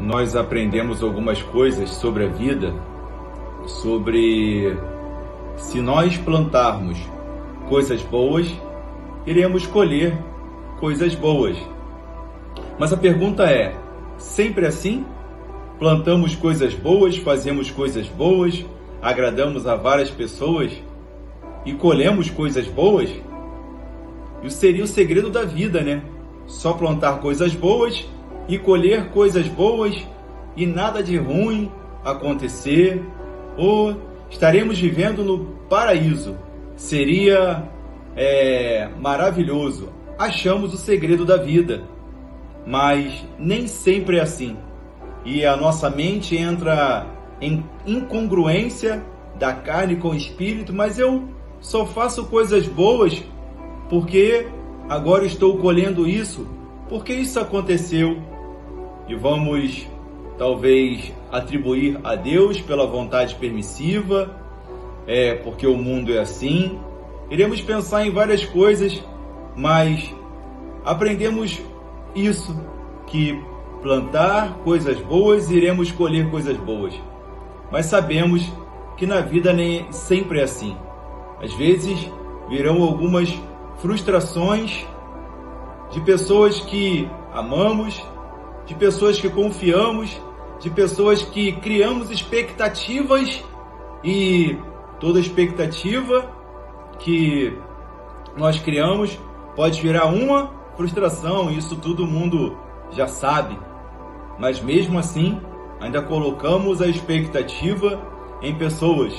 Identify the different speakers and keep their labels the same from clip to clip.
Speaker 1: nós aprendemos algumas coisas sobre a vida, sobre se nós plantarmos coisas boas, iremos colher coisas boas. Mas a pergunta é, sempre assim? Plantamos coisas boas, fazemos coisas boas, agradamos a várias pessoas e colhemos coisas boas? Isso seria o segredo da vida, né? Só plantar coisas boas e colher coisas boas e nada de ruim acontecer, ou estaremos vivendo no paraíso. Seria maravilhoso. Achamos o segredo da vida, mas nem sempre é assim. E a nossa mente entra em incongruência da carne com o espírito, mas eu só faço coisas boas porque agora estou colhendo isso, porque isso aconteceu. E vamos talvez atribuir a Deus pela vontade permissiva, porque o mundo é assim. Iremos pensar em várias coisas, mas aprendemos isso, que plantar coisas boas, iremos colher coisas boas. Mas sabemos que na vida nem sempre é assim. Às vezes virão algumas frustrações de pessoas que amamos, de pessoas que confiamos, de pessoas que criamos expectativas, e toda expectativa que nós criamos pode virar uma frustração. Isso todo mundo já sabe. Mas mesmo assim, ainda colocamos a expectativa em pessoas.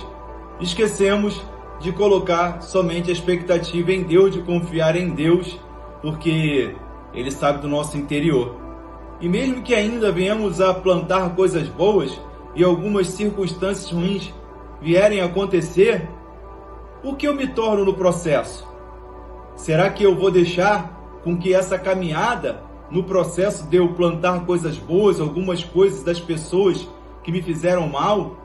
Speaker 1: Esquecemos de colocar somente a expectativa em Deus, de confiar em Deus, porque Ele sabe do nosso interior. E mesmo que ainda venhamos a plantar coisas boas e algumas circunstâncias ruins vierem a acontecer, o que eu me torno no processo? Será que eu vou deixar com que essa caminhada, no processo de eu plantar coisas boas, algumas coisas das pessoas que me fizeram mal,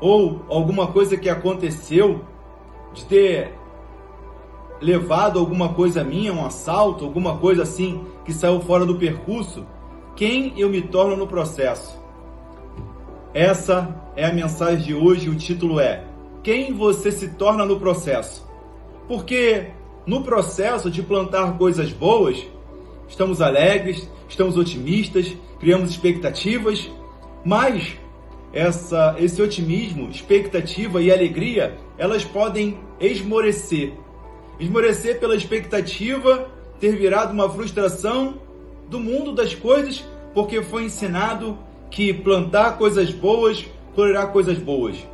Speaker 1: ou alguma coisa que aconteceu, de ter levado alguma coisa minha, um assalto, alguma coisa assim que saiu fora do percurso, quem eu me torno no processo? Essa é a mensagem de hoje. O título é: quem você se torna no processo? Porque no processo de plantar coisas boas, estamos alegres, estamos otimistas, criamos expectativas, mas esse otimismo, expectativa e alegria, elas podem esmorecer. Esmorecer pela expectativa ter virado uma frustração do mundo das coisas, porque foi ensinado que plantar coisas boas colherá coisas boas.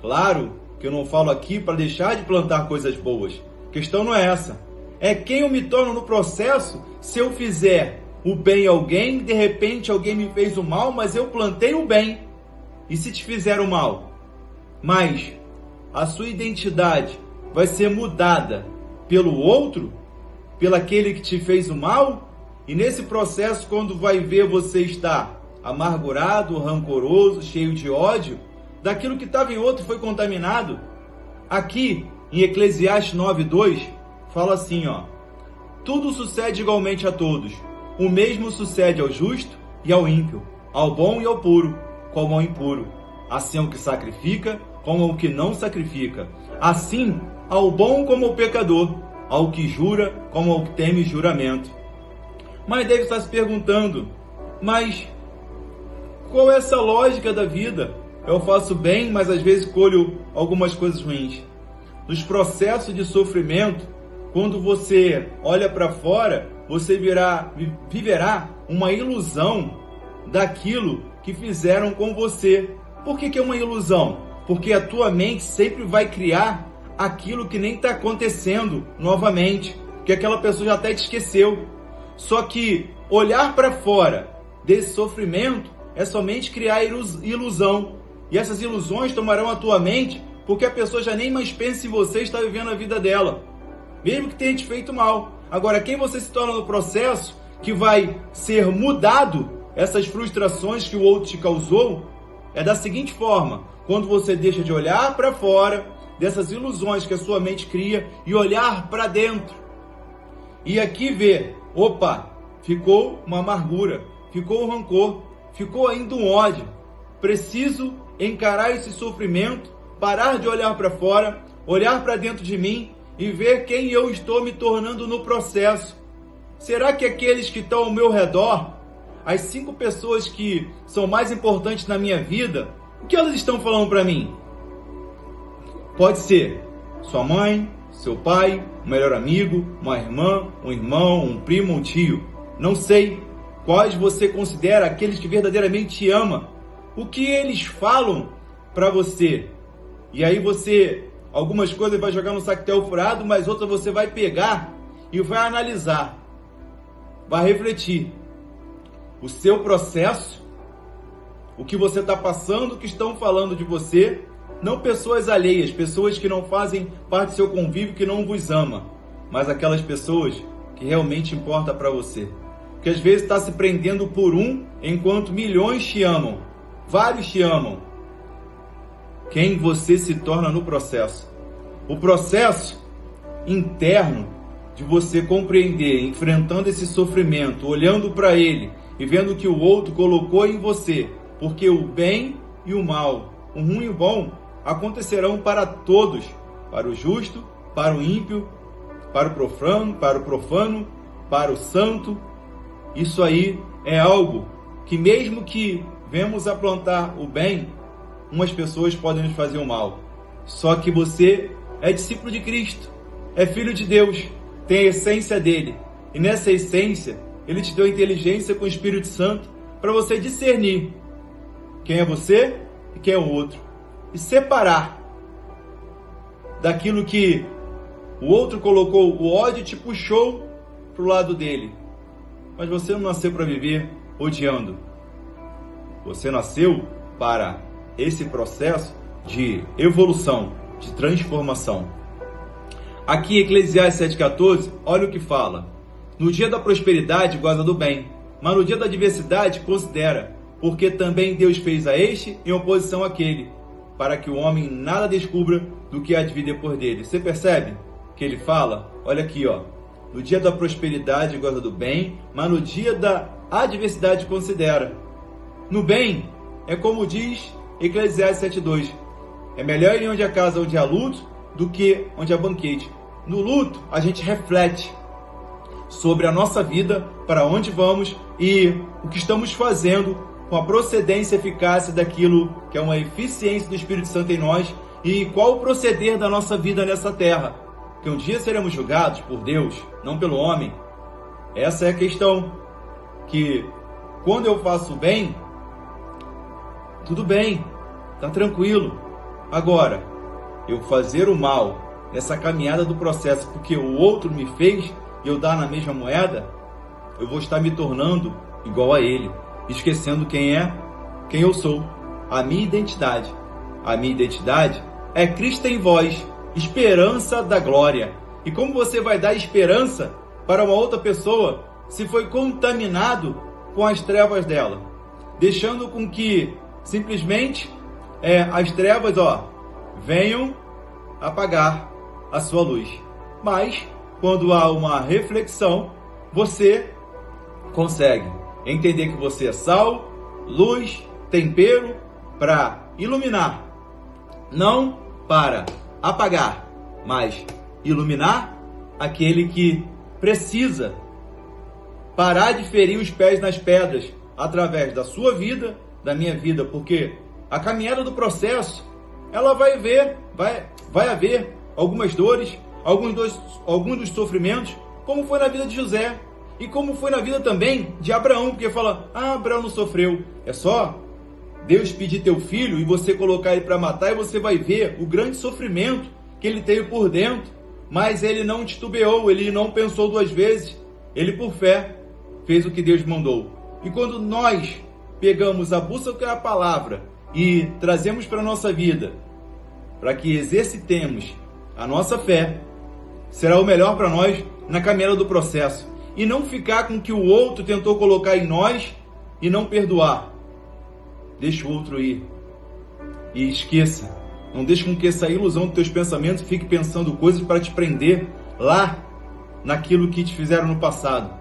Speaker 1: Claro que eu não falo aqui para deixar de plantar coisas boas. A questão não é essa. É quem eu me torno no processo. Se eu fizer o bem a alguém, de repente alguém me fez o mal, mas eu plantei o bem. E se te fizeram mal? Mas a sua identidade vai ser mudada pelo outro, pelo aquele que te fez o mal? E nesse processo, quando vai ver você estar amargurado, rancoroso, cheio de ódio, daquilo que estava em outro foi contaminado. Aqui, em Eclesiastes 9:2, fala assim, tudo sucede igualmente a todos. O mesmo sucede ao justo e ao ímpio, ao bom e ao puro, como ao impuro. Assim ao que sacrifica, como ao que não sacrifica. Assim, ao bom como ao pecador, ao que jura, como ao que teme juramento. Mas deve estar se perguntando, mas qual é essa lógica da vida? Eu faço bem, mas às vezes colho algumas coisas ruins. Nos processos de sofrimento, quando você olha para fora, você viverá uma ilusão daquilo que fizeram com você. Por que é uma ilusão? Porque a tua mente sempre vai criar aquilo que nem está acontecendo novamente, que aquela pessoa já até te esqueceu. Só que olhar para fora desse sofrimento é somente criar ilusão. E essas ilusões tomarão a tua mente, porque a pessoa já nem mais pensa em você, está vivendo a vida dela, mesmo que tenha te feito mal. Agora, quem você se torna no processo, que vai ser mudado essas frustrações que o outro te causou, é da seguinte forma: quando você deixa de olhar para fora dessas ilusões que a sua mente cria e olhar para dentro. E aqui ver, opa, ficou uma amargura, ficou um rancor, ficou ainda um ódio. Preciso encarar esse sofrimento, parar de olhar para fora, olhar para dentro de mim e ver quem eu estou me tornando no processo. Será que aqueles que estão ao meu redor, as 5 pessoas que são mais importantes na minha vida, o que elas estão falando para mim? Pode ser sua mãe, seu pai, um melhor amigo, uma irmã, um irmão, um primo, um tio. Não sei quais você considera aqueles que verdadeiramente te amam. O que eles falam para você? E aí você, algumas coisas vai jogar no saquetel furado, mas outras você vai pegar e vai analisar. Vai refletir. O seu processo, o que você está passando, o que estão falando de você, não pessoas alheias, pessoas que não fazem parte do seu convívio, que não vos ama, mas aquelas pessoas que realmente importam para você. Porque às vezes está se prendendo por um, enquanto milhões te amam, vários te amam. Quem você se torna no processo. O processo interno de você compreender, enfrentando esse sofrimento, olhando para ele e vendo que o outro colocou em você, porque o bem e o mal, o ruim e o bom, acontecerão para todos, para o justo, para o ímpio, para o profano, para o santo. Isso aí é algo que mesmo que vemos a plantar o bem, umas pessoas podem nos fazer o mal. Só que você é discípulo de Cristo, é filho de Deus, tem a essência dele. E nessa essência, ele te deu inteligência com o Espírito Santo para você discernir quem é você e quem é o outro. E separar daquilo que o outro colocou, o ódio te puxou para o lado dele. Mas você não nasceu para viver odiando. Você nasceu para esse processo de evolução, de transformação. Aqui em Eclesiastes 7,14, olha o que fala. No dia da prosperidade goza do bem, mas no dia da adversidade considera, porque também Deus fez a este em oposição àquele, para que o homem nada descubra do que há de vir depois dele. Você percebe que ele fala? Olha aqui, ó. No dia da prosperidade goza do bem, mas no dia da adversidade considera. No bem, é como diz Eclesiastes 7,2. É melhor ir onde há casa onde há luto do que onde há banquete. No luto, a gente reflete sobre a nossa vida, para onde vamos e o que estamos fazendo com a procedência e eficácia daquilo que é uma eficiência do Espírito Santo em nós e qual o proceder da nossa vida nessa terra. Que um dia seremos julgados por Deus, não pelo homem. Essa é a questão. Que quando eu faço bem, tudo bem, tá tranquilo. Agora, eu fazer o mal nessa caminhada do processo porque o outro me fez e eu dar na mesma moeda, eu vou estar me tornando igual a ele, esquecendo quem eu sou, a minha identidade. A minha identidade é Cristo em vós, esperança da glória. E como você vai dar esperança para uma outra pessoa se foi contaminado com as trevas dela, deixando com que simplesmente as trevas venham apagar a sua luz. Mas quando há uma reflexão, você consegue entender que você é sal, luz, tempero para iluminar, não para apagar, mas iluminar aquele que precisa parar de ferir os pés nas pedras através da sua vida, da minha vida, porque a caminhada do processo, ela vai haver algumas dores, alguns dos sofrimentos, como foi na vida de José e como foi na vida também de Abraão, porque fala, Abraão não sofreu, é só Deus pedir teu filho e você colocar ele para matar e você vai ver o grande sofrimento que ele teve por dentro, mas ele não titubeou, ele não pensou 2 vezes, ele por fé fez o que Deus mandou. E quando nós pegamos a bússola que é a palavra e trazemos para a nossa vida, para que exercitemos a nossa fé, será o melhor para nós na caminhada do processo. E não ficar com o que o outro tentou colocar em nós e não perdoar. Deixa o outro ir. E esqueça. Não deixe com que essa ilusão dos teus pensamentos fique pensando coisas para te prender lá naquilo que te fizeram no passado.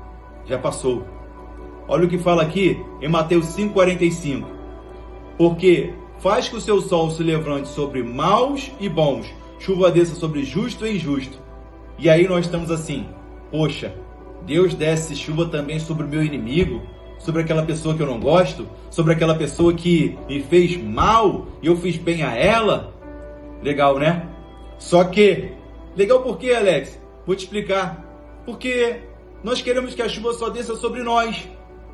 Speaker 1: Já passou. Olha o que fala aqui em Mateus 5,45. Porque faz que o seu sol se levante sobre maus e bons, chuva desça sobre justo e injusto. E aí nós estamos assim, poxa, Deus desce chuva também sobre o meu inimigo, sobre aquela pessoa que eu não gosto, sobre aquela pessoa que me fez mal e eu fiz bem a ela. Legal, né? Só que, legal por quê, Alex? Vou te explicar. Porque nós queremos que a chuva só desça sobre nós.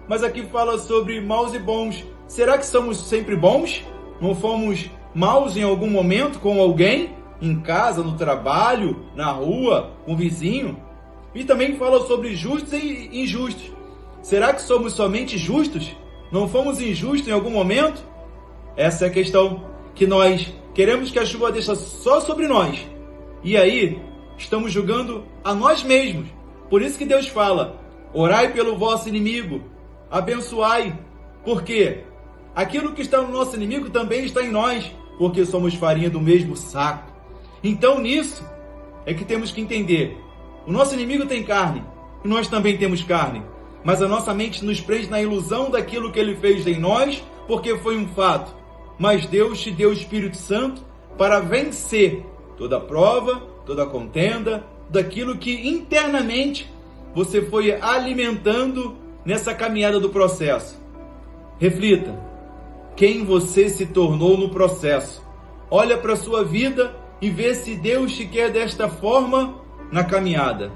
Speaker 1: Mas aqui fala sobre maus e bons. Será que somos sempre bons? Não fomos maus em algum momento com alguém? Em casa, no trabalho, na rua, com o vizinho? E também fala sobre justos e injustos. Será que somos somente justos? Não fomos injustos em algum momento? Essa é a questão, que nós queremos que a chuva desça só sobre nós. E aí, estamos julgando a nós mesmos. Por isso que Deus fala, orai pelo vosso inimigo, abençoai. Porque aquilo que está no nosso inimigo também está em nós, porque somos farinha do mesmo saco. Então nisso é que temos que entender. O nosso inimigo tem carne, e nós também temos carne. Mas a nossa mente nos prende na ilusão daquilo que ele fez em nós, porque foi um fato. Mas Deus te deu o Espírito Santo para vencer toda prova, toda contenda, daquilo que internamente você foi alimentando nessa caminhada do processo. Reflita, quem você se tornou no processo. Olha para a sua vida e vê se Deus te quer desta forma na caminhada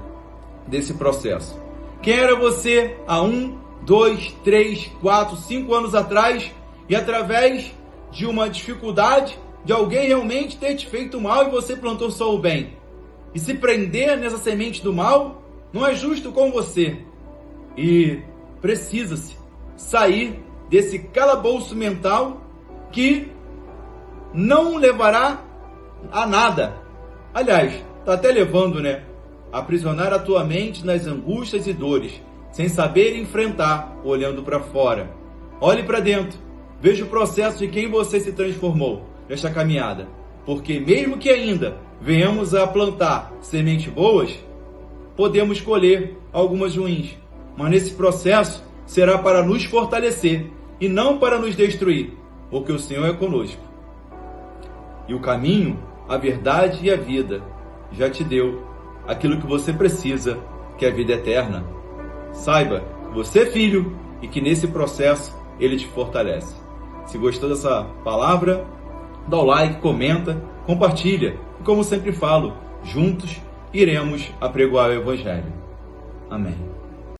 Speaker 1: desse processo. Quem era você há 1, 2, 3, 4, 5 anos atrás e através de uma dificuldade, de alguém realmente ter te feito mal e você plantou só o bem? E se prender nessa semente do mal não é justo com você. E precisa-se sair desse calabouço mental que não levará a nada. Aliás, está até levando, né? Aprisionar a tua mente nas angústias e dores, sem saber enfrentar, olhando para fora. Olhe para dentro, veja o processo de quem você se transformou nesta caminhada. Porque mesmo que ainda venhamos a plantar sementes boas, podemos colher algumas ruins. Mas nesse processo será para nos fortalecer e não para nos destruir, porque o Senhor é conosco. E o caminho, a verdade e a vida já te deu aquilo que você precisa, que é a vida eterna. Saiba que você é filho e que nesse processo ele te fortalece. Se gostou dessa palavra, dá o like, comenta, compartilha. E como sempre falo, juntos iremos apregoar o Evangelho. Amém.